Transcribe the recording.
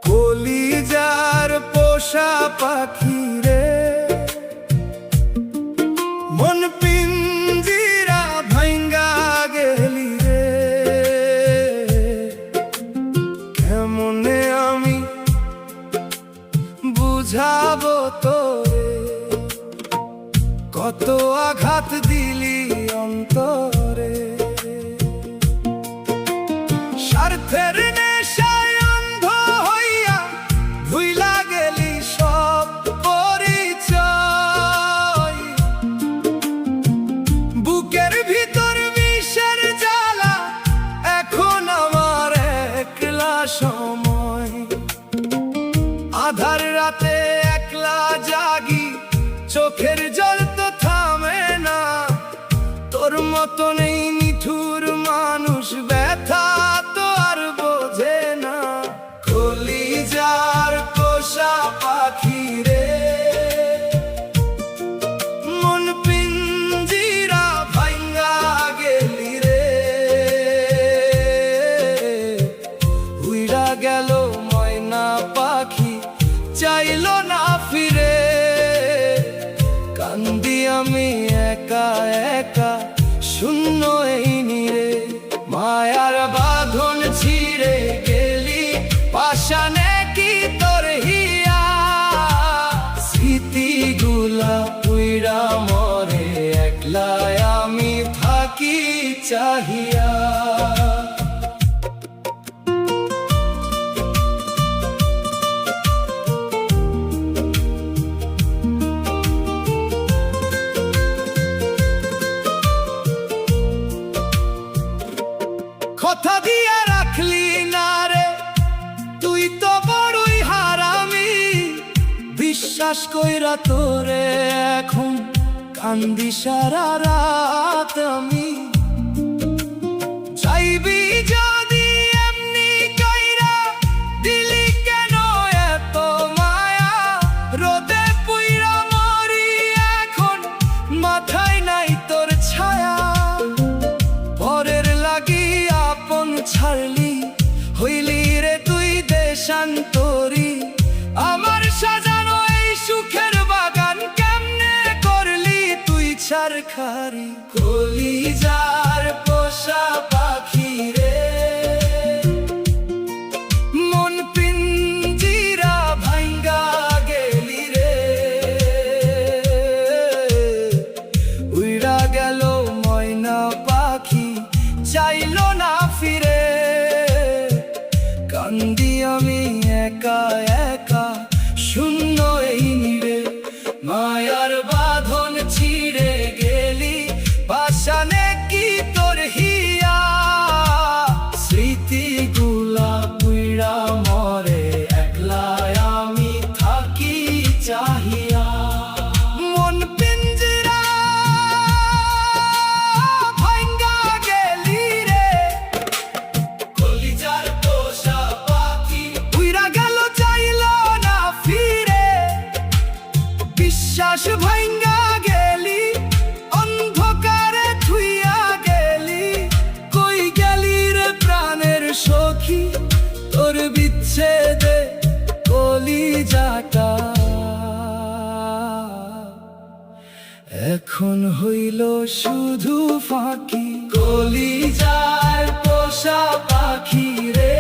কলিজার পোষা পাখি রে, মন পিঞ্জিরা ভাঙ্গা গেলি রে। কেমনে আমি বুঝাবো তোরে, কত আঘাত দিলি অন্তরে। স্বার্থের নেশায় অন্ধ হইয়া ভুইলা গেলি সব পরিচয়। বুকের ভিতর বিষের জ্বালা, এখন আমার একলা সময়। আধার রাতে একলা জাগি, চোখের জল তো থামে না। তোর মতো নেই নিঠুর মানুষ, ব্যথা তো আর বোঝে না। কলিজার পোষা পাখি রে, মন পিঞ্জিরা ভাঙ্গা গেলি রে। উইড়া গেল ময়না পাখি, চাইলো না ফিরে। কান্দি আমি একা একা, শূন্য এই নীরে। মায়ার বাঁধন ছিঁড়ে গেলি, পাশানে কি তোর হিয়া। স্মৃতিগুলা পুইরা মরে, একলা আমি থাকি চাহিয়া। কথা দিয়া রাখলি না রে, তুই তো বড়ই হারামি। বিশ্বাস কইরা তোরে এখন কান্দি সারা রাত আমি। চাইবি যদি এমনি কইরা, দিলি কেন এত মায়া। রোদে পুইরা মরি এখন, মাথায় নাই তোর ছায়া। পরের লাগি আপন ছাড়লি, হইলি রে তুই দেশান্তরি। আমার সাজানো এই সুখের বাগান, কেমনে করলি তুই ছারখারি। কলিজার পোষা পাখি রে, মন পিঞ্জিরা ভাঙ্গা গেলি রে। উইড়া গেল ময়না পাখি, চাইলো না ফিরে। কান্দি আমি একা একা, শূন্য এই নীরে। মায়ার বাঁধন ছিঁড়ে গেলি, পাশানে কি তোর হিয়া। স্মৃতিগুলা পুইরা মরে, একলা আমি থাকি চাহিয়া। মন পিঞ্জিরা ভাঙ্গা গেলি রে, কলিজার পোষা পাখি। উইরা গেল চাইলো না ফিরে। বিশ্বাস ভাঙ্গা গেলি, অন্ধকারে থুইয়া গেলি। কই গেলি রে প্রাণের সখী, তোর বিচ্ছেদে কলিজাটা এখন হইল শুধু ফাঁকি। কলিজার পোষা পাখি রে।